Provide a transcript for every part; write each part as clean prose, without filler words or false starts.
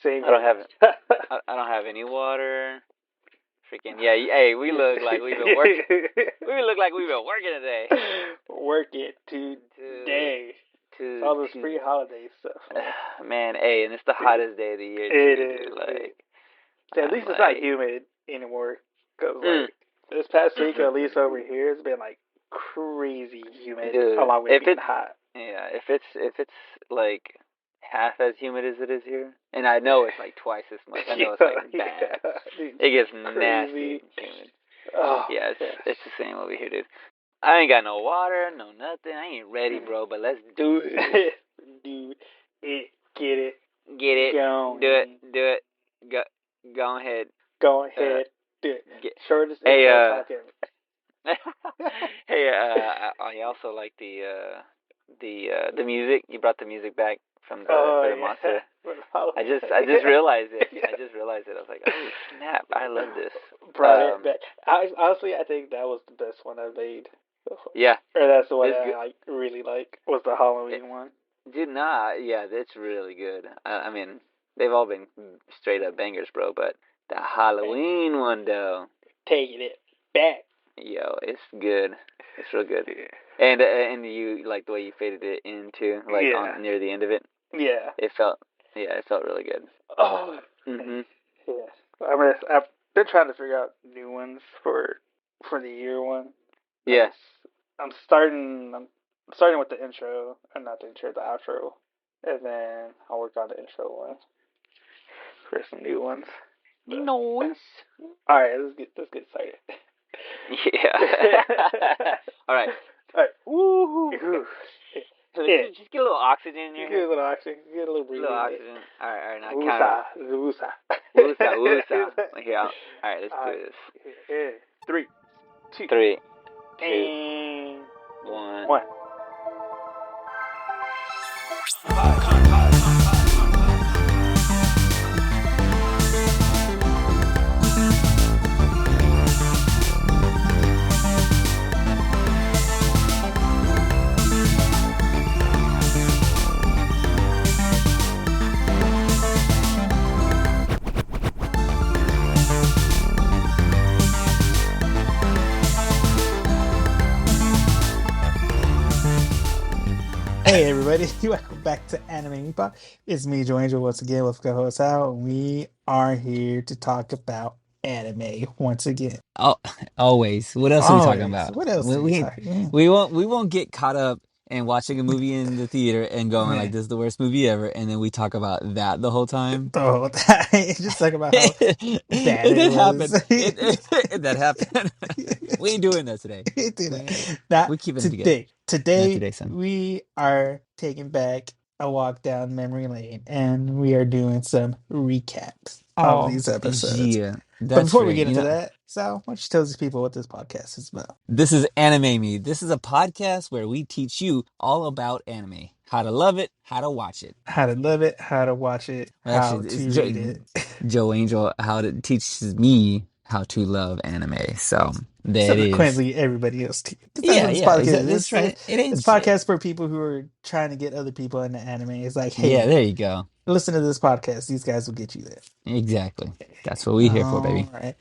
Same. I don't have any water. Freaking yeah! Hey, we look like we've been working. We look like we've been working today. Working today. It's all this free holiday stuff. Man, hey, and it's the hottest day of the year. It is. Dude. Like, at least it's not humid anymore. Cause like this past week, at least over here, it's been like crazy humid. Dude, along with being hot. Yeah, if it's like half as humid as it is here, and I know it's like twice as much. I know it's like bad. Yeah, dude, it gets nasty and humid. Oh, yeah, it's the same over here, dude. I ain't got no water, no nothing. I ain't ready, bro. But let's do it. Do it. Get it. Go. Do it. Go ahead. Go ahead. Do it. Shortest intro talking. Hey, I also like the music. You brought the music back from the monster. I just realized it. I was like, oh snap! I love this. Brought it back. Honestly, I think that was the best one I made. Yeah. Or that's the one I really like. Was the Halloween one. Dude, yeah, it's really good. I mean, they've all been straight up bangers, bro. But the Halloween one, though, taking it back. Yo, it's good. It's real good. Yeah. And you like the way you faded it into near the end of it. Yeah. It felt really good. Oh. Mhm. Yeah. I've been trying to figure out new ones for the year one. Yeah. I'm starting with the intro, or not the intro, the outro, and then I'll work on the intro one for some new ones. Nice. All right, let's get started. Yeah. All right. Woo-hoo. So just get a little oxygen in your head. Get a little oxygen. Get a little breathing. Oxygen. All right. Now Woosa. Here, all right, let's do this. Yeah. 3, 2, and 1. Hey everybody, welcome back to Anime Meatball. It's me, Joe Angel, once again with co-host Al. We are here to talk about anime once again. Oh, always. What else are we talking about? What else are we talking? We won't get caught up in watching a movie in the theater and going like, this is the worst movie ever, and then we talk about that the whole time. The whole time. Just talk about how bad it was. That happened. We ain't doing that today. We're keeping it together. Today, we are taking back a walk down memory lane, and we are doing some recaps of these episodes. Yeah, but before we get into that, Sal, why don't you tell these people what this podcast is about? This is Anime Me. This is a podcast where we teach you all about anime. How to love it, how to watch it. How to love it, how to watch it, how to read it. Joe Angel teaches me how to love anime. So that is. Subsequently, everybody else too. That's right. It's podcast for people who are trying to get other people into anime. It's like, hey, yeah, there you go. Listen to this podcast. These guys will get you there. Exactly. That's what we're here for, baby. All right.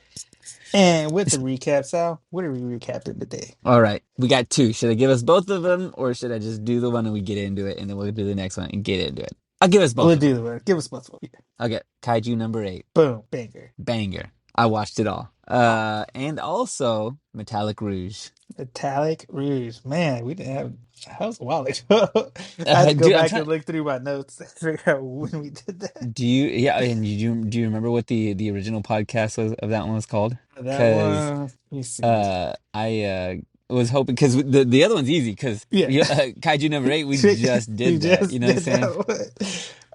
And with the recap, Sal, what are we recapping today? All right. We got 2. Should I give us both of them, or should I just do the one and we get into it, and then we'll do the next one and get into it? I'll give us both. We'll do the one. Give us both of them. Okay. Kaiju number 8. Boom. Banger. I watched it all. And also Metallic Rouge. Man, we didn't have. That was a while ago. I had to go back and look through my notes to figure out when we did that. Do you remember what the original podcast of that one was called? That one. I was hoping, because the other one's easy, because Kaiju number 8 we just did that. You know what I'm saying?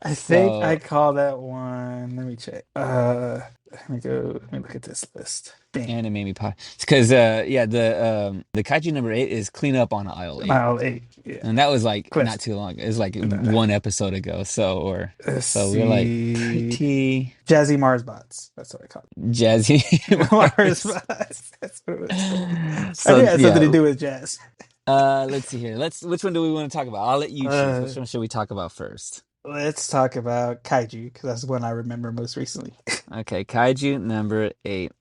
I think I call that one. Let me check. Let me look at this list. Anime Me Pod. Because the Kaiju number 8 is Clean Up on Aisle 8. Aisle 8, yeah. And that was like not too long. It was like one episode ago. So we're like pretty Jazzy Mars Bots. That's what I call it. Jazzy Mars Bots. That's what it was. So it has something to do with jazz. Let's see here. Which one do we want to talk about? I'll let you choose. Which one should we talk about first? let's talk about Kaiju because that's one I remember most recently. Okay, Kaiju number 8.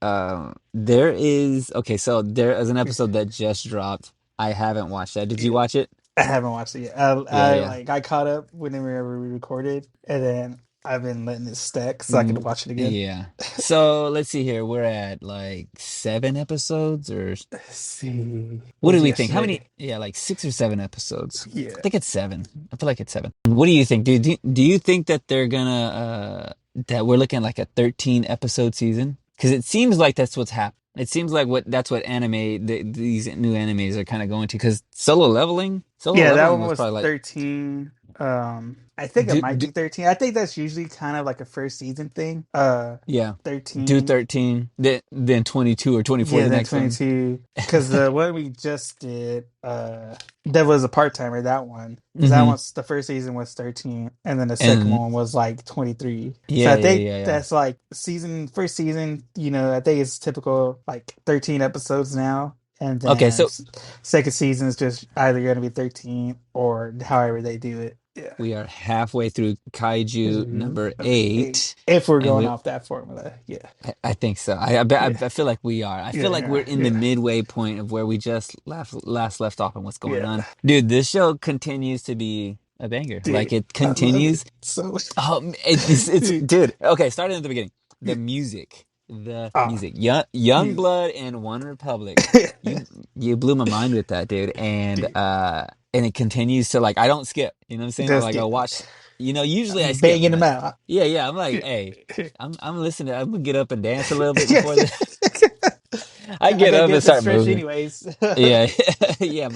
There is okay, so there is an episode that just dropped. I haven't watched that. Did you Yeah. watch it? I haven't watched it yet. Yeah, I yeah. like I caught up whenever we recorded, and then I've been letting it stack so I could watch it again. Yeah. So let's see here. We're at like 7 episodes, or Let's see. what do Was we think? How many? yesterday? Yeah, like 6 or 7 episodes. Yeah. I think it's 7. I feel like it's 7. What do you think? Do you think that they're gonna that we're looking at like a 13 episode season? Because it seems like that's what's happening. It seems like that's what these new animes are kind of going to. Because Solo Yeah, that Leveling one was was probably like 13. I think it do, might do, be 13. I think that's usually kind of like a first season thing. yeah, do 13. 13, then 22 or 24 Yeah, the then next one. 22. Because the one we just did, that was a part timer, that one. Because that Hmm. one's the first season was 13, and then the second And one was like 23. So yeah, I yeah, think yeah, yeah. that's like first season, I think it's typical like 13 episodes now. And Okay, then so second season is just either going to be 13 or however they do it. Yeah. we are halfway through Kaiju number Number 8. 8, If we're and going off that formula. Yeah. I think so. I bet Yeah. I feel like we are. I feel like we're Yeah. in the Yeah. midway point of where we just last left off on what's going Yeah. on. Dude, this show continues to be a banger. Like Dude, it I love it continues. so. It's Dude. dude. Okay, starting at the beginning. The music. Young Yeah. Blood and One Republic. You you blew my mind with that, dude. Dude, And it continues to like I don't skip. You know what I'm saying? just Like I get watch. Usually I skip. banging I'm them like, out. yeah, yeah. I'm like, Yeah. hey, I'm listening. I'm gonna get up and dance a little bit Yeah. before the. I I get gotta up and get the start stretch moving. anyways. Yeah, yeah.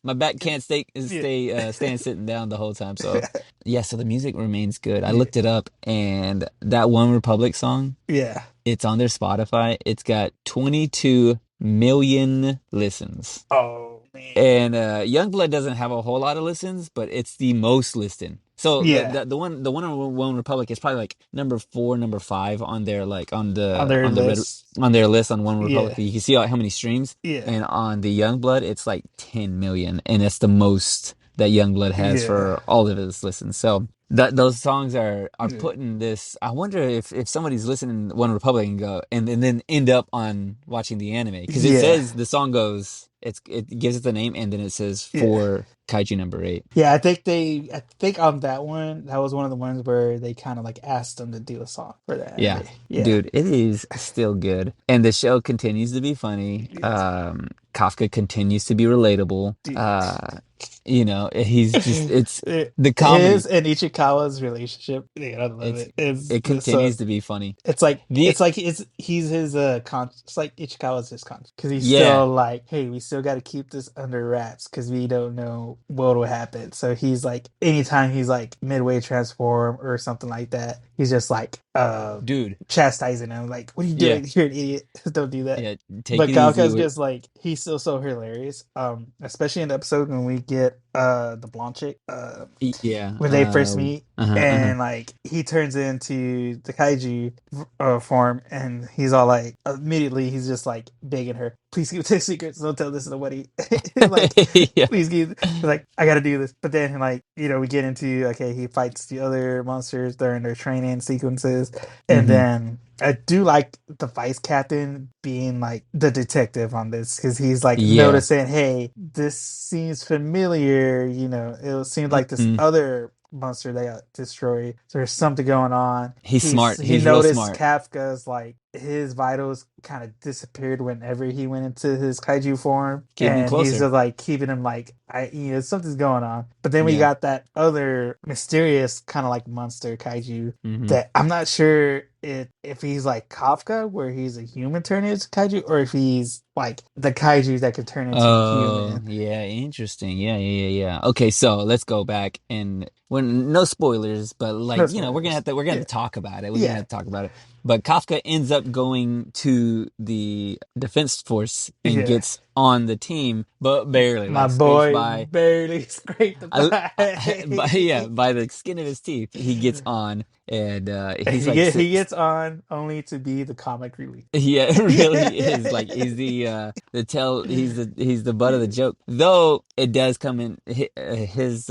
My back can't Yeah. stand sitting down the whole time. So yeah. So the music remains good. I Yeah. looked it up, and that One Republic song, Yeah. it's on their Spotify. It's got 22 million listens. Oh man. And Youngblood doesn't have a whole lot of listens, but it's the most listened. So Yeah. the one on One Republic is probably like number 4, number 5 on their like On their on the red list. on their list on One Republic. Yeah. You can see how many streams, Yeah. and on the Youngblood it's like 10 million, and it's the most that Youngblood has Yeah. for all of his listens. So those songs are Yeah. putting this. I wonder if somebody's listening to One Republic and go and then end up on watching the anime, because it Yeah. says the song goes. It gives it the name, and then it says Yeah. for Kaiju number 8. Yeah, I think on that one, that was one of the ones where they kind of like asked them to do a song for the Yeah, anime. Yeah. dude, it is still good, and the show continues to be funny. Yeah. Kafka continues to be relatable. Dude. He's just it's the His comedy. and Ichikawa's relationship, dude, I love it. It's It continues to be funny. it's like The he's his it's like Ichikawa's his conscience because he's Yeah, still like, hey, we still got to keep this under wraps because we don't know what will happen. So he's like, anytime he's like midway transform or something like that, he's just like dude. chastising him, like, what are you Yeah, doing? You're an idiot. Don't do that. yeah. Take But it easy. Galka's just like, he's still so hilarious. Especially in the episode when we get the blonde chick, Yeah. when they first meet, Uh-huh. and like he turns into the kaiju form, and he's all like, immediately he's just like begging her, please keep the secrets, don't tell this to nobody. Like, Yeah. please give, like, I gotta do this. But then like, we get into, okay, he fights the other monsters during their training sequences, and Hmm. then I do like the vice captain being like the detective on this, because he's like Yeah. noticing, hey, this seems familiar. It seems like this Hmm. other monster they got destroyed. So there's something going on. He's smart. He He's real noticed smart. Kafka's like his vitals kind of disappeared whenever he went into his kaiju form, Keeping him and he's closer. just like keeping him like, something's going on. But then we Yeah. got that other mysterious kind of like monster kaiju Hmm. that I'm not sure if he's like Kafka, where he's a human turning into kaiju, or if he's like the kaiju that could turn into a Oh, human. yeah, interesting. Yeah, yeah, yeah, yeah. Okay, so let's go back and when no spoilers, but No like, spoilers. we're gonna have Yeah. to talk about it. We're gonna Yeah. have to talk about it. But Kafka ends up going to the defense force and Yeah. gets on the team, but barely, My like scrapes boy by. barely scraped the I, by. by the skin of his teeth, he gets on, and he's like he gets on only to be the comic relief. yeah, it really is. Like he's the butt of the joke. Though it does come in his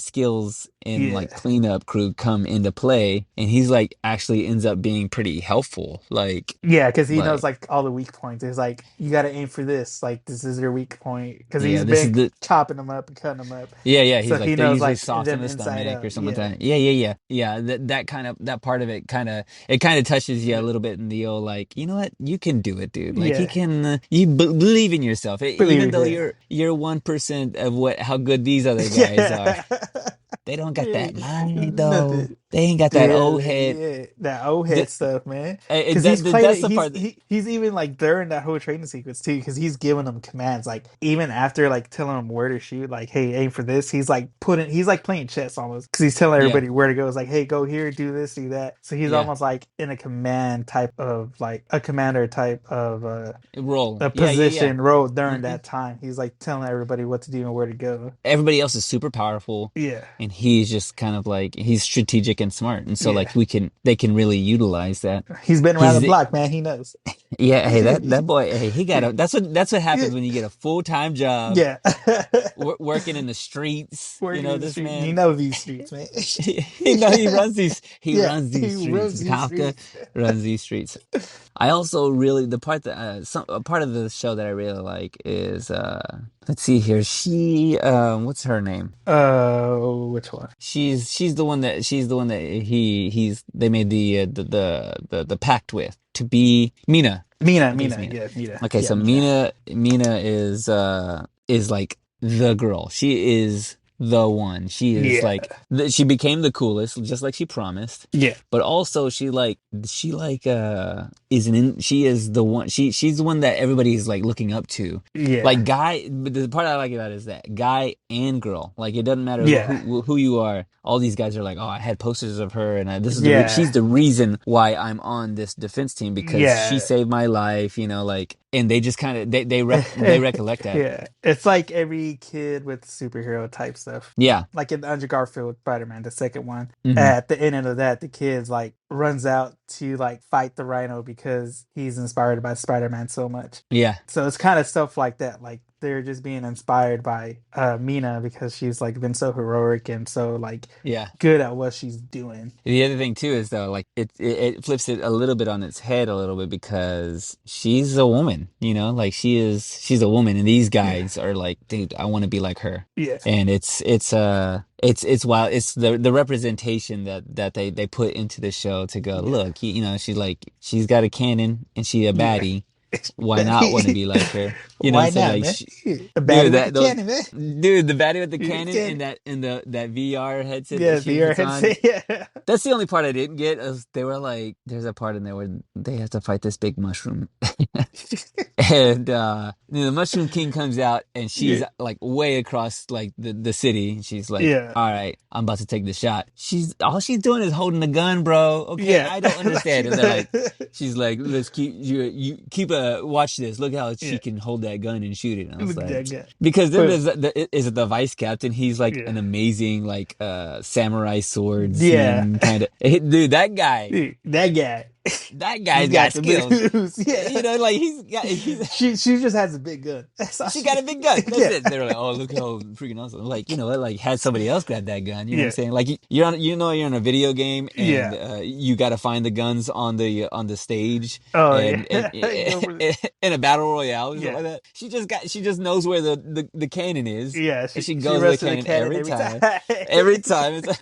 skills in Yeah. like cleanup crew come into play, and he's like actually ends up being pretty helpful. Yeah, because he knows Like like all the weak points. It's like you got to aim for this. Like this is your weak point because yeah, he's this been is the chopping them up and cutting them up, yeah. so He's like he they're knows usually like soft in them the inside stomach or out. something like Yeah, that. Yeah. That kind of that part of it kind of touches you a little bit in the old like you know what you can do it, dude. Like you yeah. can believe in yourself, even Believe though it. you're 1% of what how good these other guys are. Yeah. They don't got Yeah. that mind though. Nothing. They ain't got that Yeah, old man, head. yeah, that old The, head stuff, man. Because he's played that's it. the part that He's even like during that whole training sequence too. Because he's giving them commands. Like even after like telling them where to shoot, like hey, aim for this. He's like playing chess almost. Because he's telling yeah everybody where to go. It's like hey, go here, do this, do that. So he's yeah almost like in a command type of like a commander type of roll a yeah. position role during hmm that time. He's like telling everybody what to do and where to go. Everybody else is super powerful, Yeah, and he's just kind of like he's strategic and smart, and so like yeah. they can really utilize that. He's been around the He's block, man. He knows. yeah, hey that boy, hey he got a that's what Yeah. happens when you get a full-time job Yeah. working in the streets. You Working know in the this street. You man. know these streets, man. He runs he Yeah. runs these He streets. runs these Kafka streets. runs these streets. I also really the part that a part of the show that I really like is let's see here. She what's her name? Which one? She's the one that he's they made the pact with to be Mina. I think it's Mina. Yeah, Mina. Okay, Yeah, so Mina. Mina is like the girl. She is the one. She is Yeah. like she became the coolest, just like she promised. Yeah. But also is she is the one she's the one that everybody is like looking up to. Yeah. Like guy, but the part I like about it is that guy and girl. Like it doesn't matter Yeah. who you are. All these guys are like, oh, I had posters of her, and this is she's Yeah. the reason why I'm on this defense team because she Yeah. saved my life. You know, like, and they just kind of they recollect that. Yeah. It's like every kid with superhero type stuff. Yeah. Like in Andrew Garfield Spider-Man, the second one. hmm At the end of that, the kid's like runs out to like fight the Rhino because he's inspired by Spider-Man so much. Yeah. So it's kind of stuff like that. Like they're just being inspired by Mina because she's like been so heroic and so like Yeah. good at what she's doing. The other thing too is though, like it flips it a little bit on its head a little bit because she's a woman, you know, like she's a woman, and these Yeah. guys are like, dude, I want to be like her. Yeah. And it's wild. It's the representation that they put into the show to go, look, you know, she's got a cannon and she a Yeah. baddie. Why not want to be like her? You know what Why I'm saying? not, Like, man? A baddie dude, with the cannon, man. dude, the baddie with the Dude, cannon cannon. and that VR headset Yeah, that she VR puts on. headset. Yeah. That's the only part I didn't get. Is they were like, there's a part in there where they have to fight this big mushroom, and the Mushroom King comes out, and she's Yeah. like way across like the city. And she's like, Yeah. "All right, I'm about to take the shot." She's doing is holding the gun, bro. Okay, Yeah. I don't Like understand. And they're like, she's like, "Let's you keep watch this. Look how she yeah. can hold that gun and shoot it." And I was Look at like, that guy. because then But is it the vice captain? He's like yeah. an amazing like samurai Yeah. swordsman kind of dude. That guy. Dude, that guy. That He's guy's got got the skills. moves. Yeah. You know, like She just has a big gun. That's all she got a big gun. That's yeah. it. They were like, oh, look how freaking awesome. Like, you know what? Like, had somebody else grab that gun. You know what I'm Yeah. saying? Like, you're in a video game, and Yeah. you got to find the guns on the stage, Oh and, yeah. You go for in a battle royale or something yeah. like that. She just knows where the cannon is, Yeah. and she She goes runs with to the the cannon cannon every every time. time. Every time, it's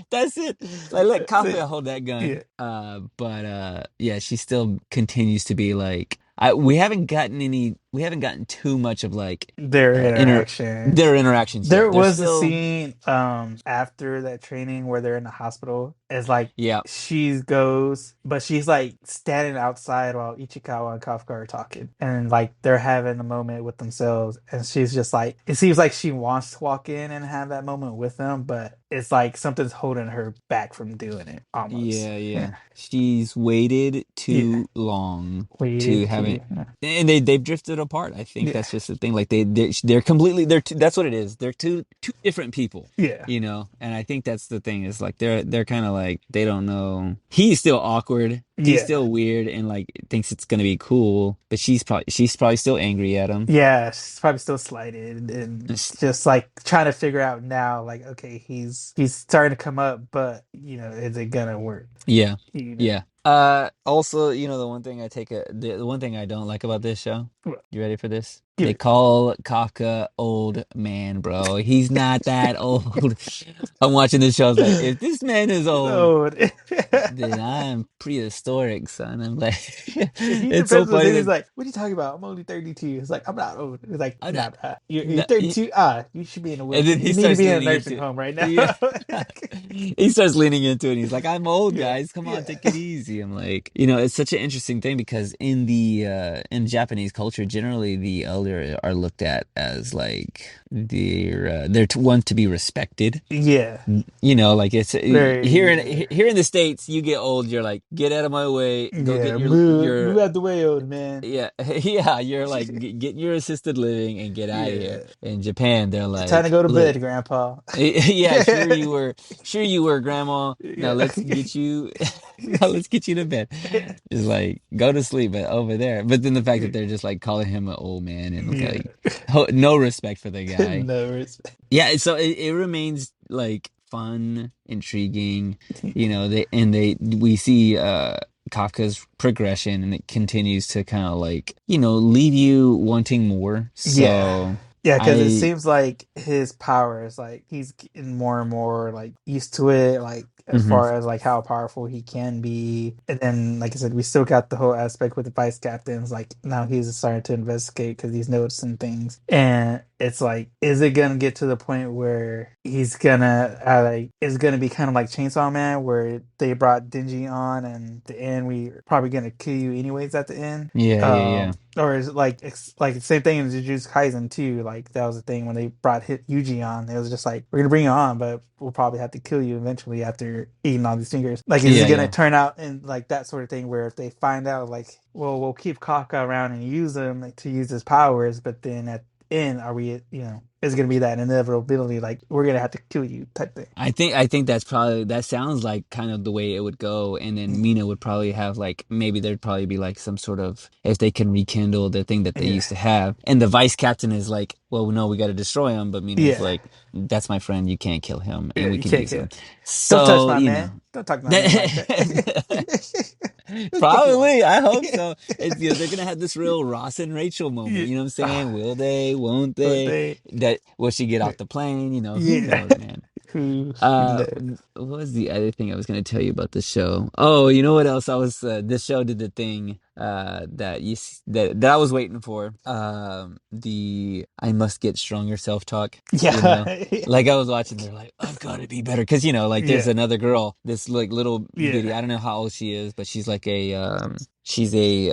that's it. Like let That's it. Kafka hold that gun. Yeah. But yeah, she still continues to be like we haven't gotten too much of like Their their interactions. interactions There yet. They're was a still scene after that training where they're in the hospital. It's like yeah. she goes, but she's like standing outside while Ichikawa and Kafka are talking, and like they're having a moment with themselves. And she's just like, it seems like she wants to walk in and have that moment with them, but it's like something's holding her back from doing it almost. Yeah. She's waited Yeah. too long to Waited have it, to. and they've drifted apart. I think Yeah. that's just the thing. Like they're completely that's what it is. They're two different people. Yeah. And I think that's the thing is like they're kind of like they don't know. He's still awkward. He's Yeah. still weird and like thinks it's gonna be cool, but she's probably still angry at him. Yeah, she's probably still slighted and just like trying to figure out now, like, okay, he's starting to come up, but is it gonna work? Yeah. You know. Yeah. Also, the one thing the one thing I don't like about this show. Well, You ready for this? give They it. call Kafka old man, bro. He's not that old. I'm watching this show. I was like, if this man is old, Oh, then I'm prehistoric, son. I'm like, he it's so depends on funny him. He's that like, "What are you talking about? I'm only 32." It's like, "I'm not old." It's like, I'm "Nah, not. nah. You're No, 32. You should be in a and wheelchair. then he You need to starts be in a leaning nursing into home right now." yeah. He starts leaning into it and he's like, I'm old, Yeah, guys. Come on, yeah, take it easy. I'm like, it's such an interesting thing because in Japanese culture, generally the elder are looked at as like they're one to be respected. yeah. Like it's Very, here in the States, you get old, you're like, get out of my way, go get yeah. your Move out the way, old man. yeah, yeah, you're like get your assisted living and get out of here. Yeah. In Japan, they're It's time to like, go to look, bed, Grandpa. yeah, sure you were, Grandma. Now Yeah. let's get you, now let's get you to bed. It's like go to sleep, but over there. But then the fact that they're just like calling him an old man and Yeah. like no respect for the guy. No respect. Yeah, so it remains like fun, intriguing, we see Kafka's progression and it continues to kind of like, leave you wanting more. Yeah. So Yeah, because it I seems like his power is like he's getting more and more like used to it, like as mhm. far as like how powerful he can be. And then, like I said, we still got the whole aspect with the vice captains. Like now he's starting to investigate because he's noticing things. And it's like, is it gonna get to the point where he's gonna like is gonna be kind of like Chainsaw Man, where they brought Denji on, and at the end we probably gonna kill you anyways at the end. Yeah. Or is it like like the same thing in Jujutsu Kaisen too? Like that was the thing when they brought Yuji on. It was just like, we're gonna bring you on, but we'll probably have to kill you eventually after eating all these fingers. Like, is it gonna Yeah. turn out in like that sort of thing where if they find out like, well, we'll keep Kafka around and use him to use his powers, but then at the end, are we is it gonna be that inevitability, like we're gonna have to kill you type thing? I think that sounds like kind of the way it would go, and then Mina would probably have like maybe there'd probably be like some sort of if they can rekindle the thing that they Yeah. used to have, and the vice captain is like, well, no, we got to destroy him, but Mina's Yeah. like, that's my friend, you can't kill him, Yeah, and we you can can't use kill. him. Don't touch So my man. Don't talk to my man like that. Probably, I hope so. They're gonna have this real Ross and Rachel moment. Yeah. You know what I'm saying? Will they? Won't But they? they, Will she get off the plane? Who yeah. knows, man. Who Uh, knows? what was the other thing I was going to tell you about the show? Oh, you know what else? This show did the thing that I was waiting for. The I must get stronger self-talk. Yeah. Like I was watching, they're like, I've got to be better because like there's Yeah. another girl, this like little bitty. Yeah. I don't know how old she is, but she's like She's like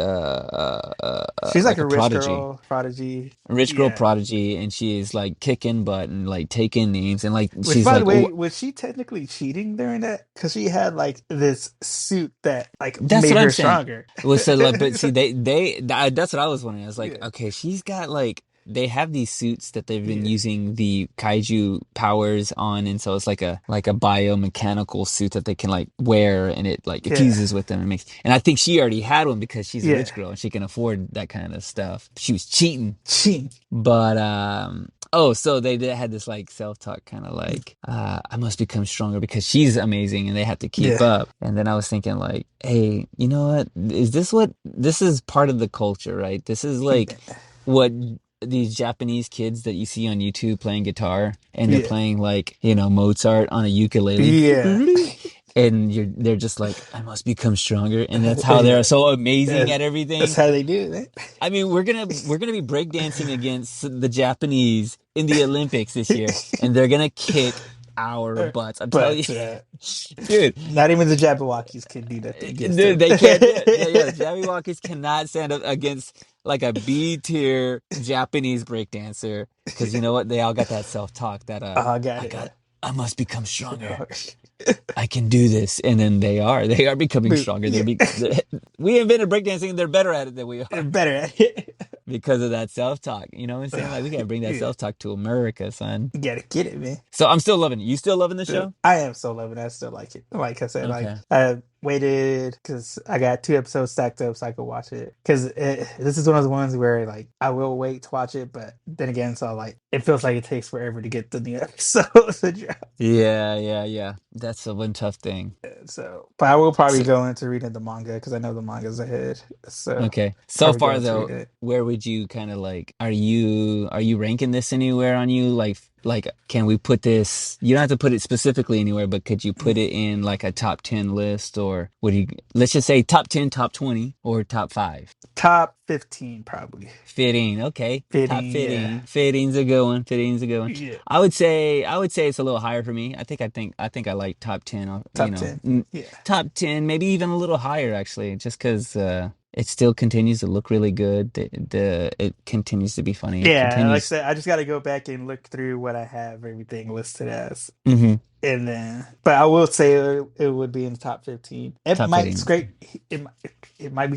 like a a rich prodigy. girl prodigy. A rich girl Yeah. prodigy, and she's like kicking butt and like taking names, and like Which, she's by the like, way, was she technically cheating during that? Because she had like this suit that like that's made what I'm her saying. stronger. Well, so like, but see, that's what I was wondering. I was like, Yeah. okay, she's got like they have these suits that they've been Yeah. using the kaiju powers on, and so it's like a biomechanical suit that they can like wear, and it like it Yeah. fuses with them and makes. And I think she already had one because she's a Yeah. rich girl and she can afford that kind of stuff. She was cheating, Cheating. but so they had this like self-talk kind of like I must become stronger because she's amazing and they have to keep Yeah. up. And then I was thinking like, hey, you know what? This is part of the culture, right? This is like what these Japanese kids that you see on YouTube playing guitar and they're Yeah. playing like, Mozart on a ukulele. Yeah. And they're just like, I must become stronger, and that's how they're so amazing at everything. That's how they do it. I mean, we're gonna be breakdancing against the Japanese in the Olympics this year, and they're gonna kick our butts. I'm telling you, dude. Not even the Jabberwockies can do that against Dude, them. they can't do it. Yeah, Jabberwockies cannot stand up against like a B tier Japanese breakdancer because you know what? They all got that self talk that Oh, I got it. I must become stronger. I can do this. And then they are becoming stronger. Yeah. We invented breakdancing and they're better at it than we They're are better at it. because of that self-talk. You know what I'm saying? Like we gotta bring that Yeah. self-talk to America, son. You gotta get it, man. So I'm still loving it. You still loving the So show? I am so loving it. I still like it. Like I said, like Okay. I waited because I got 2 episodes stacked up so I could watch it. Because this is one of the ones where like I will wait to watch it, but then again, so like it feels like it takes forever to get the new episodes to drop. Yeah. That's the one tough thing. So, but I will probably So, go into reading the manga because I know the manga's ahead. So okay. So probably go far into though, reading it. where would you kind of like are you ranking this anywhere on you? Like can we put this you don't have to put it specifically anywhere, but could you put it in like a top 10 list or what do you let's just say top 10, top 20 or top 5? Top 15 probably. Fitting, okay. Top Fitting, yeah, fitting. Fitting's a good one. Fitting's a good one. yeah. I would say it's a little higher for me. I think I like top 10, Top 10, yeah. top 10, maybe even a little higher actually, just cuz it still continues to look really good. It continues to be funny. It Yeah, like I continues. said, I just got to go back and look through what I have everything listed as. Mhm. And then, but I will say it would be in the top 15. It Top might fitting. scrape. It might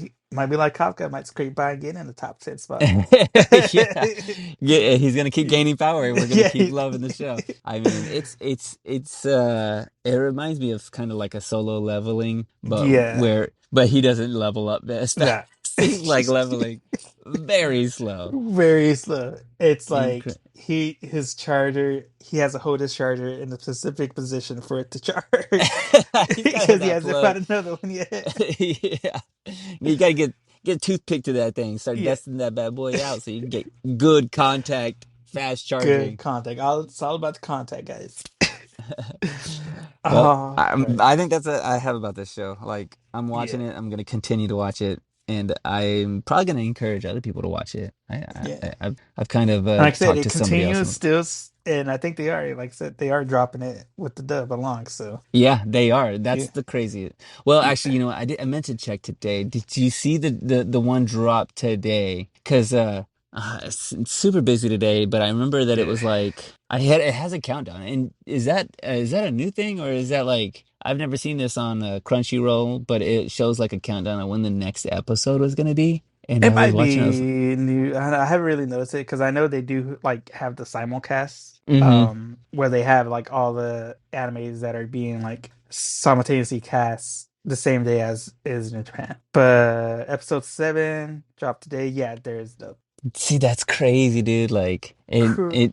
be like Kafka. It might scrape by again in the top 10 spot. Yeah. Yeah, he's gonna keep gaining power and we're gonna Yeah, keep loving the show. I mean, it reminds me of kind of like a Solo Leveling, yeah, but he doesn't level up as fast. nah. He's like leveling very slow. Very slow. It's like Incre his charger. He has to hold his charger in a specific position for it to charge He's gotta hit because he that hasn't plug. found another one yet. Yeah. You gotta get a toothpick to that thing, start Yeah, dusting that bad boy out so you can get good contact, fast good charging. contact. It's all about the contact, guys. Well, All right. I think that's what I have about this show. Like, I'm Yeah, watching it. I'm gonna continue to watch it, and I'm probably gonna encourage other people to watch it. yeah. I've kind of And like I said, talked it to somebody else. continues still, and I think they are. Like I said, they are dropping it with the dub along. So Yeah, they are. That's yeah, the crazy. Well, yeah. actually, I meant to check today. Did you see the one drop today? Because it's super busy today, but I remember that it Yeah. was like it has a countdown. And is that a new thing or is that like I've never seen this on Crunchyroll, but it shows like a countdown on when the next episode was gonna be. And It I was might watching, I be was new. I haven't really noticed it because I know they do like have the simulcast, mm-hmm. where they have like all the animes that are being like simultaneously cast the same day as is in Japan. But episode 7 dropped today. Yeah, there's the See, that's crazy, dude. Like I mean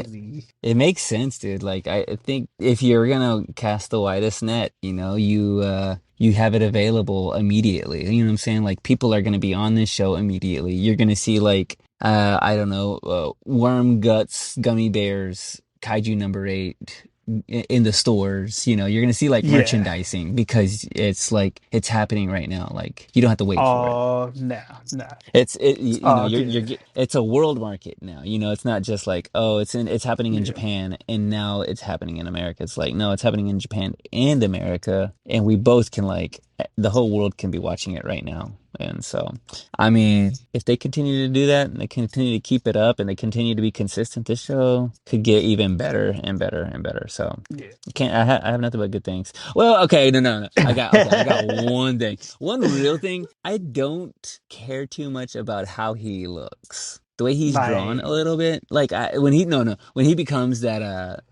crazy. it makes sense, dude. Like I think if you're gonna cast the widest net, you have it available immediately. You know what I'm saying? Like people are gonna be on this show immediately. You're gonna see like I don't know, worm guts, gummy bears, kaiju number 8 in the stores. You're gonna see like Yeah. merchandising because it's like it's happening right now. Like you don't have to wait for it. Oh no, no. It's You know all good. it's a world market now. It's not just like, oh, it's happening in Yeah. Japan and now it's happening in America. It's like, no, it's happening in Japan and America, and we both can like the whole world can be watching it right now. And so I mean, if they continue to do that and they continue to keep it up and they continue to be consistent, this show could get even better and better and better. So Yeah. I have nothing but good things. Well, okay, no. I got one thing. One real thing. I don't care too much about how he looks. The way he's drawn a Like little bit. Like when he no, when he becomes that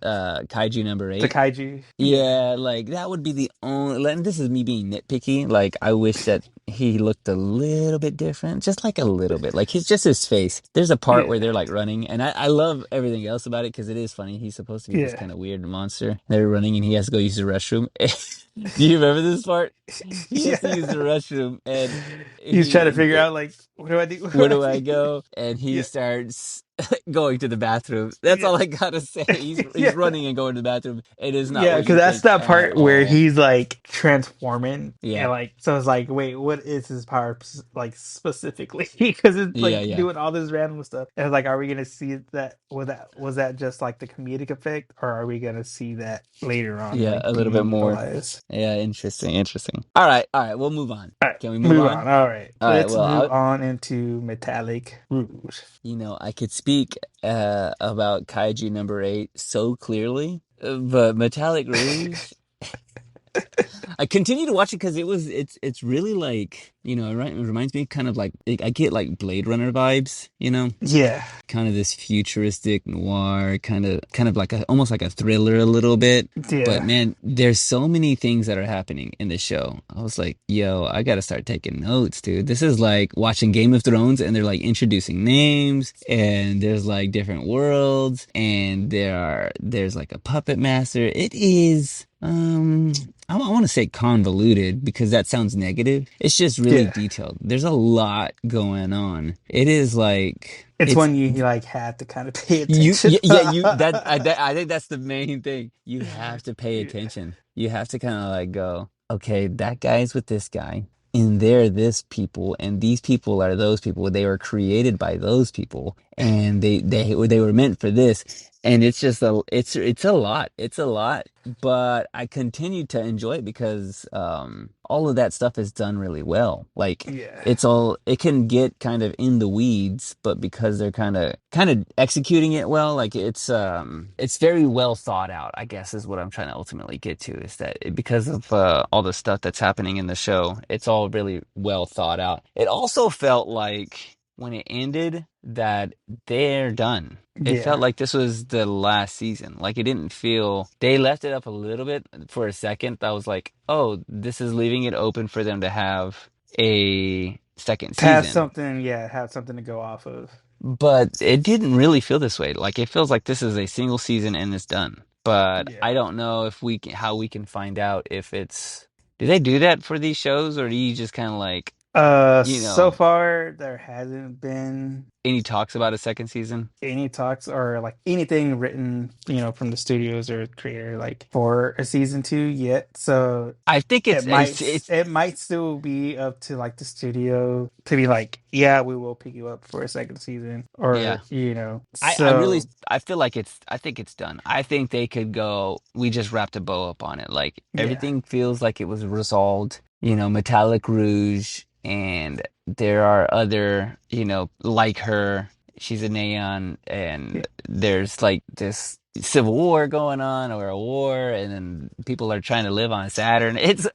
kaiju number the 8. kaiju. Yeah. Yeah, like that would be the only, and this is me being nitpicky. Like I wish that he looked a little bit different, just like a little bit. Like he's just his face. There's a part where Yeah. they're like running, and I love everything else about it because it is funny. He's supposed to be this Yeah. kind of weird monster. They're running, and he has to go use the restroom. Do you remember this part? He has to use the Yeah. restroom, and He's trying to he figure out like what do I do? What do where I do I do? go? And he Yeah. starts going to the bathroom. That's Yeah. all I gotta say. He's Yeah. running and going to the bathroom. It is not Yeah, what because you that's think that at part where all. he's like transforming, Yeah, and like so it's like, wait, what is his power like specifically? Because it's like yeah. doing all this random stuff, and it's like, are we gonna see that? Was that just like the comedic effect, or are we gonna see that later on, Yeah, like a little bit being more. utilized? Yeah, interesting. All right, we'll move on. All right, Can we move move on? on. All right, All right, let's well, move on into Metallic Rouge. I could speak about Kaiju number 8 so clearly But Metallic Rouge, I continue to watch it because it's really like, it reminds me kind of like I get like Blade Runner vibes, Yeah, kind of this futuristic noir kind of like almost like a thriller a little bit. But yeah, man, there's so many things that are happening in the show. I was like, yo, I gotta start taking notes, dude. This is like watching Game of Thrones and they're like introducing names and there's like different worlds and there's like a puppet master. It is I want to say convoluted because that sounds negative. It's just really yeah. detailed. There's a lot going on. It is like It's it's when you like had to kind of pay you attention. yeah, you I think that's the main thing. You have to pay Yeah, attention. You have to kind of like go, okay, that guy's with this guy, and they're this people, and these people are those people. They were created by those people, and they were meant for this. And it's just it's a lot. It's a lot, but I continue to enjoy it because all of that stuff is done really well. Like yeah, it can get kind of in the weeds, but because they're kind of executing it well, like it's very well thought out, I guess is what I'm trying to ultimately get to, is that because of all the stuff that's happening in the show, it's all really well thought out. It also felt like when it ended that they're done. It felt yeah. like this was the last season. Like it didn't feel, they left it up a little bit for a second. I was like, oh, this is leaving it open for them to have a second To have season. something, yeah, have something to go off of. But it didn't really feel this way. Like it feels like this is a single season and it's done. But Yeah. I don't know if how we can find out if it's, do they do that for these shows or do you just kind of like, So far there hasn't been any talks about a second season? any talks or like anything written, from the studios or creator like for a season 2 yet. So I think it might still be up to like the studio to be like, yeah, we will pick you up for a second season yeah. or I really so I feel like I think it's done. I think they could go, we just wrapped a bow up on it. Like yeah. everything feels like it was resolved, Metallic Rouge, and there are other, like her, she's a neon, and there's like this civil war going on or a war, and then people are trying to live on Saturn. It's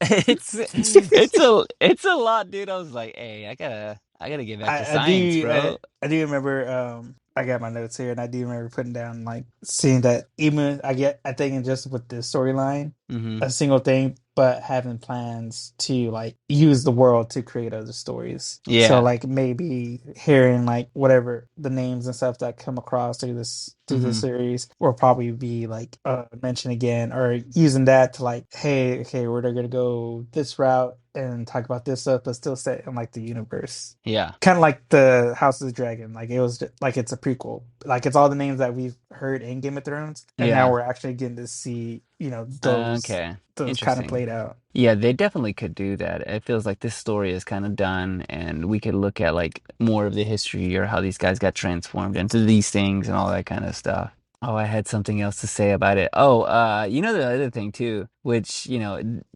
a lot, dude. I was like, hey, I gotta get back to I science, do bro. I do remember I got my notes here and I do remember putting down like seeing that even I think in just with the storyline Hmm. a single thing but having plans to like use the world to create other stories. So Yeah. like maybe hearing like whatever the names and stuff that come across through the Hmm. series will probably be like mentioned again or using that to like, hey, okay, we're gonna go this route and talk about this stuff but still set in like the universe, Yeah. kind of like the House of the Dragon. Like it was like it's a prequel. Like it's all the names that we've heard in Game of Thrones, and now Yeah. we're actually getting to see Okay. those kind of Interesting. played out. Yeah, they definitely could do that. It feels like this story is kind of done, and we could look at like more of the history or how these guys got transformed into these things and all that kind of stuff. Oh, I had something else to say about it. Oh, the other thing too, which,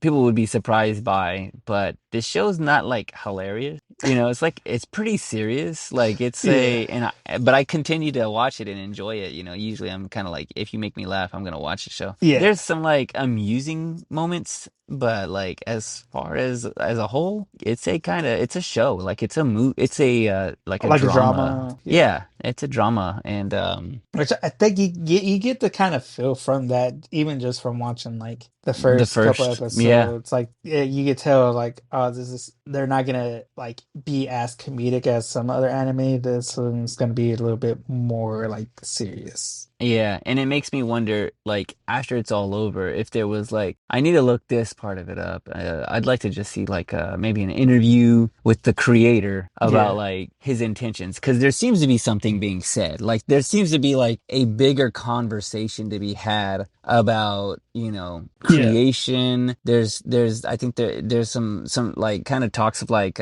people would be surprised by, but this show's not like hilarious. It's like it's pretty serious. Like it's Yeah, but I continue to watch it and enjoy it. Usually I'm kind of like, if you make me laugh, I'm gonna watch the show. yeah, There's some like amusing moments, but like as far as a whole, it's a show. Like it's a like a like a drama. drama. Yeah. Yeah, it's a drama, and Which I think you get the kind of feel from that, even just from watching like the the first couple first, yeah. episodes. Like yeah, you could tell like, oh, this is they're not gonna like be as comedic as some other anime. This one's gonna be a little bit more like serious. Yeah, and it makes me wonder, like, after it's all over, if there was like, I need to look this part of it up. I'd like to just see like maybe an interview with the creator about Yeah, like his intentions, because there seems to be something being said. Like, there seems to be like a bigger conversation to be had about, yeah, creation. I think there's some like kind of talks of like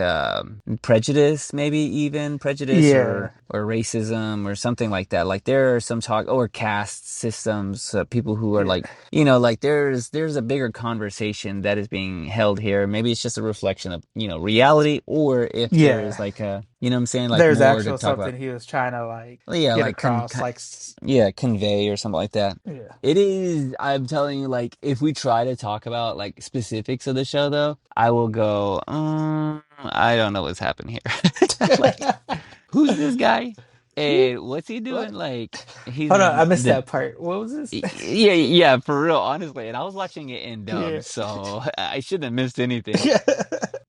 prejudice, maybe even prejudice yeah, or racism or something like that. Like there are some talk or caste systems, people who are yeah, like, like there's a bigger conversation that is being held here. Maybe it's just a reflection of, reality, or if there is yeah. like You know what I'm saying? Like There's more to actual talk about. something he was trying to like Well, yeah, get like across, yeah, convey or something like that. yeah. It is, I'm telling you, like if we try to talk about like specifics of the show though, I will go, I don't know what's happening here. Like, who's this guy? Hey, what's he doing? What? Like, he's Hold on, I missed the that part. What was this? yeah, yeah, for real, honestly. And I was watching it in dub, Yeah. so I shouldn't have missed anything. Yeah.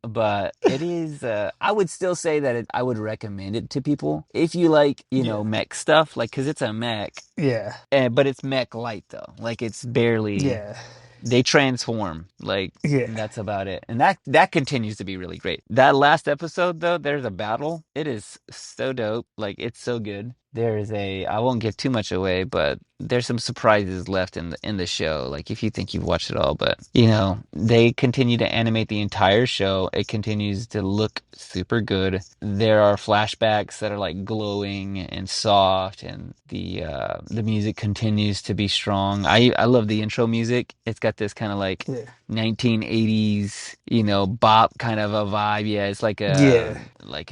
But it is, I would still say that I would recommend it to people if you like, Yeah. mech stuff, like, because it's a mech, Yeah. but it's mech light though. Like, it's barely, Yeah. they transform, like, and Yeah. that's about it. And that continues to be really great. That last episode though, there's a battle. It is so dope. Like, it's so good. I won't give too much away, but there's some surprises left in the show. Like if you think you've watched it all, but they continue to animate the entire show. It continues to look super good. There are flashbacks that are like glowing and soft, and the music continues to be strong. I love the intro music. It's got this kind of like Yeah. 1980s, bop kind of a vibe. Yeah, it's like a Yeah. like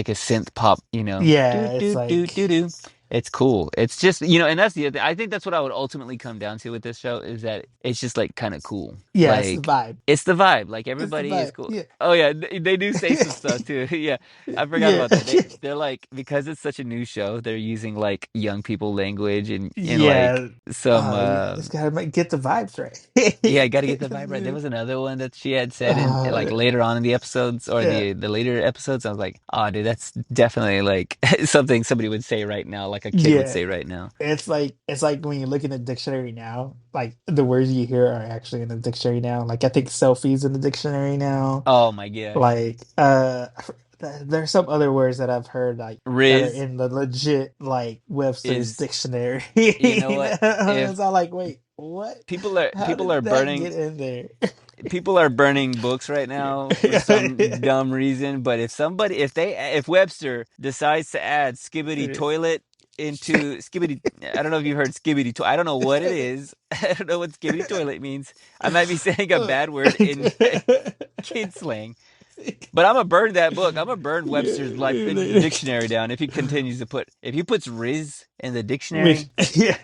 a synth pop, do Yeah. It's do do like, do do. It's cool. It's just, and that's the other thing. I think that's what I would ultimately come down to with this show is that it's just like kind of cool. yeah, it's the Like vibe. it's the vibe. Like It's the everybody is vibe. cool. Yeah. Oh yeah, they do say some stuff too. Yeah, I forgot Yeah. about that. They're like, because it's such a new show, they're using like young people language and like Yeah. some Oh yeah. It's gotta get the vibes yeah, I got to get the vibe right. There right. was another one that she had said in like later on in the episodes or Yeah. the later episodes. I was like, oh, dude, that's definitely like something somebody would say right now, like a kid would Yeah. say right now. It's like when you look in the dictionary now, like the words you hear are actually in the dictionary now. Like I think selfies in the dictionary now. Oh my gosh, Like there's some other words that I've heard like that are Riz in the legit like Webster's is, dictionary. you know what? If It's all like, wait, what? people are How people are did that burning get in there? people are burning books right now for some dumb reason, but if Webster decides to add skibbity toilet into skibbity, I don't know if you've heard skibbity I don't know what it is. I don't know what skibbity toilet means. I might be saying a bad word in kid slang. But I'm gonna burn that book. I'm gonna burn Webster's life Yeah. dictionary down if he continues to if he puts Riz in the Which dictionary. yeah.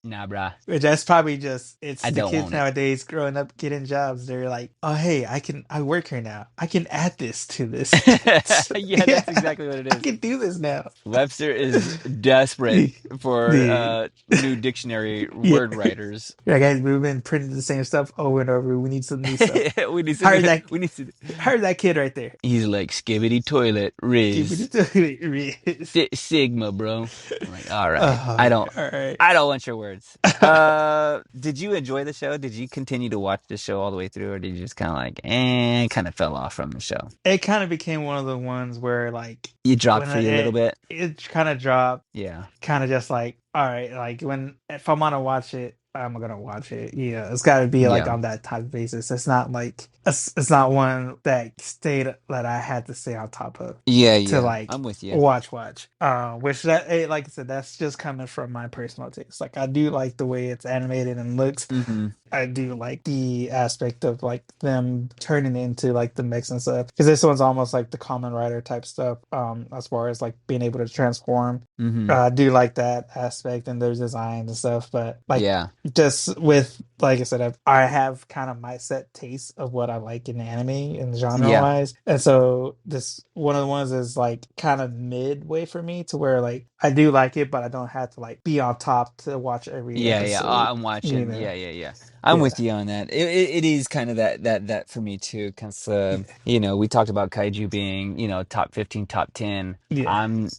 Nah, brah, Which that's probably just it's I the don't kids want it. nowadays growing up getting jobs. They're like, oh hey, I work here now. I can add this to this. Yeah, that's Yeah, exactly what it I is. can do this now. Webster is desperate for The new dictionary yeah. word writers. Yeah, guys, we've been printing the same stuff over and over. We need some new stuff. We need some. Heard that We need to. heard that kid right there. He's like skibbity toilet Keep Riz it Sigma, bro. I'm like, all right. oh, yeah, all right. I don't want your words. Did you enjoy the show? Did you continue to watch the show all the way through, or did you just kind of like, kind of fell off from the show? It kind of became one of the ones where like You dropped when for you a little bit. it kind of dropped, Yeah. kind of just like all right, like when if I'm gonna watch it, I'm gonna watch it. Yeah, it's got to be like Yeah. on that type of basis. It's not like it's not one that stayed that I had to stay on top of Yeah, to yeah. like I'm with you. watch. Which that like I said, that's just coming from my personal taste. Like I do like the way it's animated and looks. Mm-hmm. I do like the aspect of like them turning into like the mix and stuff because this one's almost like the common writer type stuff. As far as like being able to transform, Mm-hmm. I do like that aspect and their designs and stuff. But like Yeah. just with like I said, I have kind of my set taste of what I like in anime and genre Yeah. wise, and so this one of the ones is like kind of midway for me to where like I do like it, but I don't have to like be on top to watch every Yeah, yeah. episode. I'm You watching. know, Yeah, yeah, yeah. I'm yeah, with you on that. It is kind of that for me too, because yeah, we talked about Kaiju being top 15, top 10. yeah,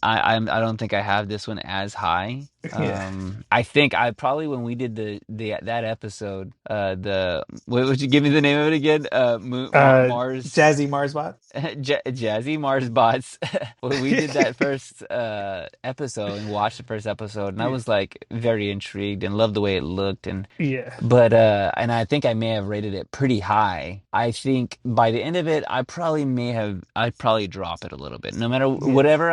I don't think I have this one as high. yeah. I think I probably when we did that episode, what would you give me the name of it again? Mars. Jazzy Marsbot. Jazzy Mars bots. When we did that first episode and watched the first episode, and I Yeah, was like very intrigued and loved the way it looked, and yeah, but and I think I may have rated it pretty high. I think by the end of it, I'd probably drop it a little bit. No matter Yeah. whatever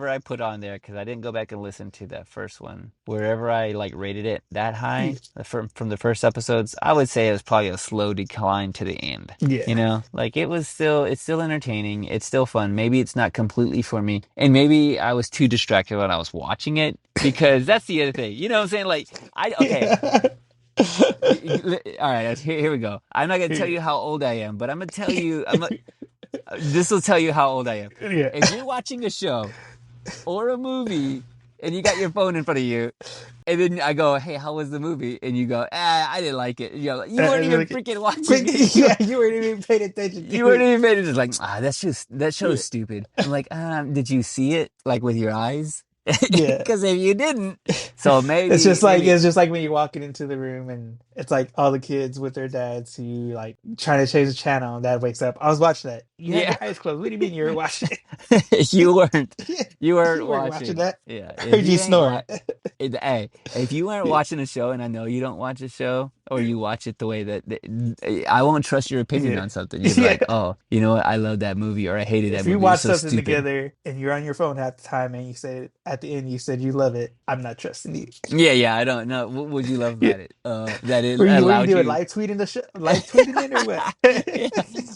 I put on there, because I didn't go back and listen to that first one. Wherever I like rated it that high, Yeah. from the first episodes, I would say it was probably a slow decline to the end. Yeah. Like it's still entertaining. It's still fun. Maybe it's not completely for me. And maybe I was too distracted when I was watching it because that's the other thing. You know what I'm saying? Like, okay. Yeah. All right, here we go. I'm not going to tell you how old I am, but I'm going to tell you, this will tell you how old I am. Yeah. If you're watching a show or a movie and you got your phone in front of you, and then I go, "Hey, how was the movie?" And you go, I didn't like it. You weren't even freaking watching it. Yeah, you weren't even paying attention You to weren't it. even made it. Just like, that show's Yeah. stupid. I'm like, did you see it like with your eyes? Yeah. Because if you didn't, so It's just like maybe, when you're walking into the room and it's like all the kids with their dads who like trying to change the channel and dad wakes up. I was watching that. You had yeah. your eyes closed. What do you mean you were watching you weren't it? you weren't You weren't watching watching. that. Yeah, I if heard you you ain't snoring. watch, hey, if you weren't watching a show, and I know you don't watch a show, or you watch it the way that I won't trust your opinion Yeah. on something. You're Yeah. like, oh, you know what? I love that movie, or I hated that If you movie. It's watch so something stupid. together and you're on your phone half the time and you say at the end you said you love it, I'm not trusting you. Yeah, I don't know. What would you love Yeah. about it? That it Were you allowed doing you. live tweeting the show, live tweeting it or what? Yeah.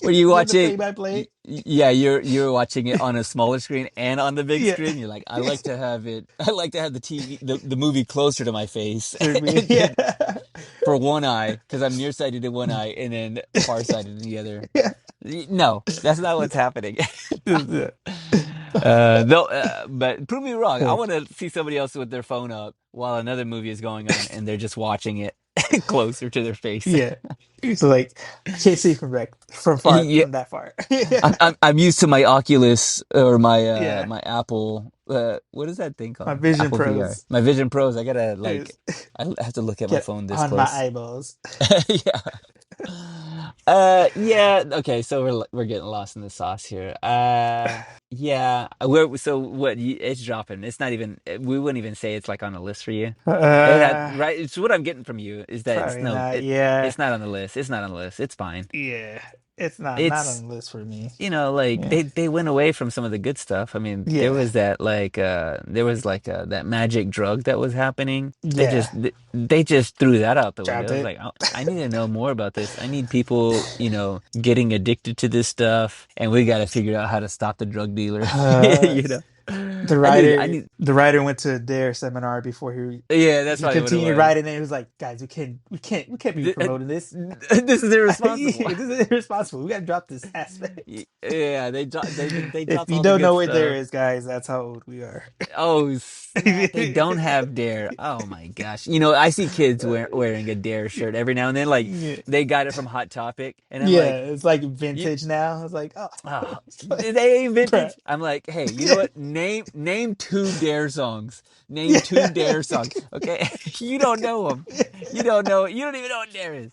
When you Doing watch the play it, by play? yeah, you're watching it on a smaller screen and on the big Yeah. screen. You're like, I like to have it. I like to have the TV, the movie closer to my face, For me, and then yeah. for one eye, because I'm nearsighted in one eye, and then farsighted in the other. Yeah. No, that's not what's happening. Yeah. Though, but prove me wrong. I want to see somebody else with their phone up while another movie is going on, and they're just watching it closer to their face. Yeah. So like I can't see Yeah, from that far. Yeah. I'm used to my Oculus or my Yeah. my Apple. What is that thing My called? Vision Apple VR. Pros My Vision Pros. I gotta like. is I have to look at my get phone this on my close. eyeballs. Yeah. Yeah. Okay. So we're getting lost in the sauce here. Yeah. We're so what? It's dropping. It's not even. We wouldn't even say it's like on the list for you. Uh, Right. It's what I'm getting from you is that Probably not. Yeah. it's not on the list. It's not on the list. It's fine. Yeah. It's not It's on the list for me. like Yeah. they went away from some of the good stuff. I mean, Yeah. there was like that magic drug that was happening. Yeah. They just threw that out the window. Dropped I was it. like, I need to know more about this. I need people, getting addicted to this stuff, and we got to figure out how to stop the drug dealers. Uh, You know, I need. the writer went to their seminar before Yeah, that's he probably what it continued was. writing it. He was like, guys, we can't be promoting this. This is irresponsible. This is irresponsible. We gotta drop this aspect. Yeah, they If dropped you all the don't good know what there stuff. is, guys, that's how old we are. Oh snap! They don't have Dare. Oh my gosh! I see kids wearing a Dare shirt every now and then. Like Yeah. they got it from Hot Topic, and I'm Yeah, like, it's like you, vintage now. It's like, they ain't bruh. vintage. I'm like, hey, you know Yeah. what? Name two Dare songs. Name two Dare songs. Yeah. Okay, you don't know them. You don't know. You don't even know what Dare is.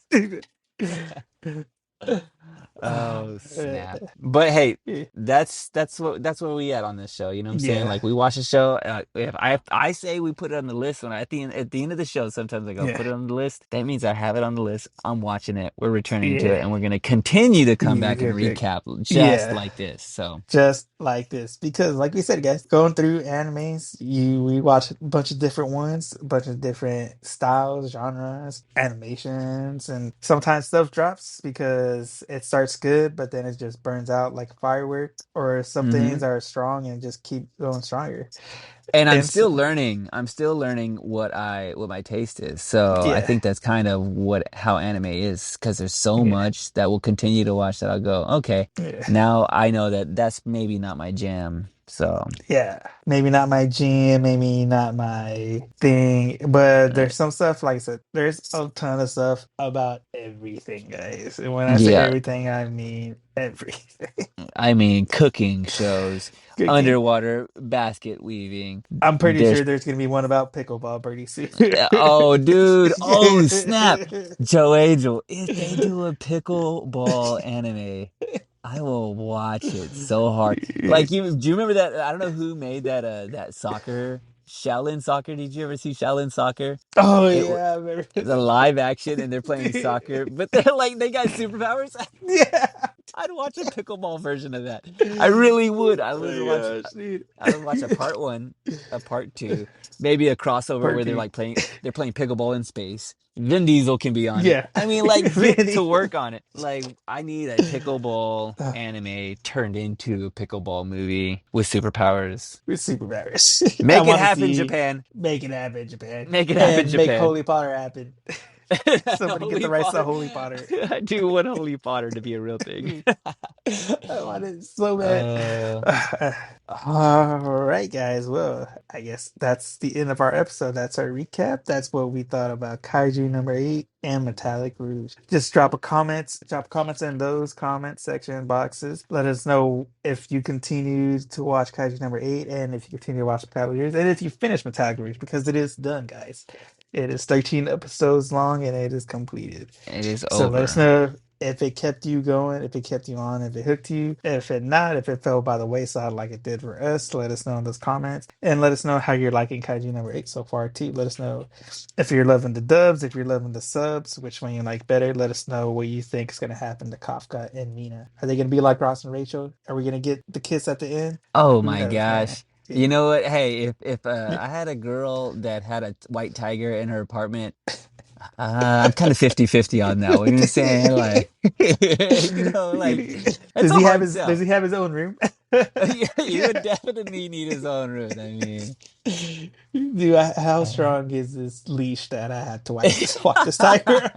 Oh snap! But hey, that's where we at on this show. You know what I'm saying? Yeah. Like we watch a show. If I say we put it on the list when at the end of the show, sometimes I go Yeah. put it on the list. That means I have it on the list. I'm watching it. We're returning to Yeah. it, and we're gonna continue to come back and Yeah. recap just Yeah. like this. So Just like this. Because like we said, guys, going through animes, we watch a bunch of different ones, a bunch of different styles, genres, animations, and sometimes stuff drops because it starts good, but then it just burns out like a firework, or some hmm things are strong and just keep going stronger. and I'm And still so, learning. I'm still learning what my taste is. So I yeah, think that's kind of how anime is because there's so yeah, much that we'll continue to watch that I'll go, okay, yeah. now I know that that's maybe not my jam. So Yeah, maybe not my jam, maybe not my thing, but uh, there's some stuff, like I said, there's a ton of stuff about everything, guys. And when I say yeah, everything, I mean everything. I mean cooking shows, Cooking. underwater basket weaving. I'm pretty There's sure there's gonna be one about pickleball pretty soon. oh dude, oh snap. Joe Angel, if they do a pickleball anime, I will watch it so hard. Like do you remember that? I don't know who made that soccer. Shaolin Soccer. Did you ever see Shaolin Soccer? Oh It yeah, I remember. it's a live action and they're playing soccer, but they're like they got superpowers. Yeah. I'd watch a pickleball version of that. I really would. I Oh would my watch. gosh, dude. I would watch a part one, a part two, maybe a crossover where Party. they're playing pickleball in space. Vin Diesel can be on it. Yeah. I mean, like get to Vinny. work on it. Like I need a pickleball anime turned into a pickleball movie with superpowers. We're super Paris. I Make it want to happen, see Japan. make it happen, Japan, Make it happen, and make Japan. Holy Potter happen. Somebody get the Holy rights to Potter. Holy Potter. I do want Holy Potter to be a real thing. I want it so bad. uh, All right, guys. Well, I guess that's the end of our episode. That's our recap. That's what we thought about Kaiju number 8 and Metallic Rouge. Just drop comments in those comment section boxes. Let us know if you continue to watch Kaiju number 8 and if you continue to watch Metallic Rouge and if you finish Metallic Rouge because it is done, guys. It is 13 episodes long and it is completed. it is So let us over. know if it kept you going, if it kept you on, if it hooked you, if it not, if it fell by the wayside like it did for us. Let us know in those comments. And let us know how you're liking Kaiju number 8 so far too. Let us know if you're loving the dubs, if you're loving the subs, which one you like better. Let us know what you think is going to happen to Kafka and Mina. Are they going to be like Ross and Rachel? Are we going to get the kiss at the end? Oh Who my knows, man? gosh. You know what? Hey, if I had a girl that had a white tiger in her apartment, I'm kind of 50-50 on that one. You know what I'm saying? Like, like it's a hard Does sell. he have his own room? Yeah, you would definitely need his own room. I mean, How uh, strong is this leash that I had to walk this tiger?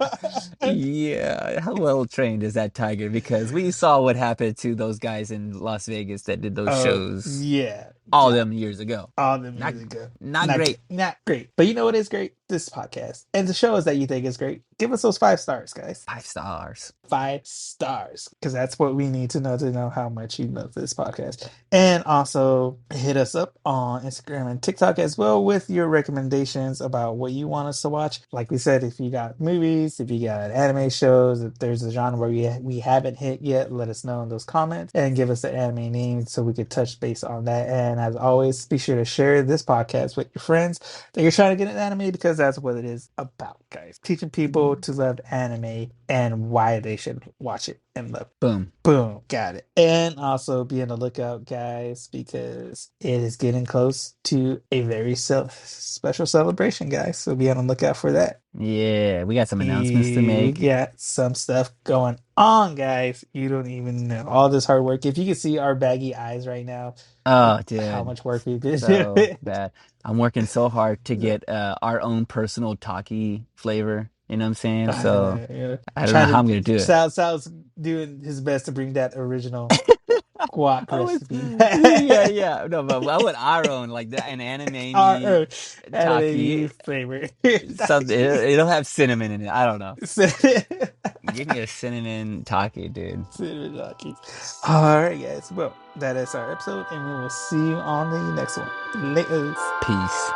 yeah, how well trained is that tiger? Because we saw what happened to those guys in Las Vegas that did those Oh shows yeah, all yeah. them years ago. All them Not years ago. not great. Not great. But you know what is great? This podcast. And the shows that you think is great. Give us those 5 stars, guys. 5 stars. 5 stars. Because that's what we need to know how much you love this podcast. And also hit us up on Instagram and TikTok as well with your recommendations about what you want us to watch. Like we said, if you got movies, if you got anime shows, if there's a genre where we haven't hit yet, let us know in those comments and give us the anime name so we could touch base on that. And as always, be sure to share this podcast with your friends that you're trying to get an anime because that's what it is about, guys. Teaching people to love anime and why they should watch it and love it. Boom. Boom, got it. And also be on the lookout, guys, because it is getting close to a very special celebration, guys. So be on the lookout for that. Yeah, we got some announcements to We make. got some stuff going on, guys. You don't even know all this hard work. If you can see our baggy eyes right now, Oh, how dude, much work we've been so doing. bad. I'm working so hard to get our own personal Taki flavor. You know what I'm saying? So I don't know how Trying I'm to gonna do it. Sal's doing his best to bring that original guac I was, recipe yeah, back. yeah. No, but I want our own, like an anime Our me anime Taki. flavor. Something it'll have cinnamon in it. I don't know. Cinnamon Give me a cinnamon Taki, dude. Taki. All right, guys. Well, that is our episode, and we will see you on the next one. Later. Peace.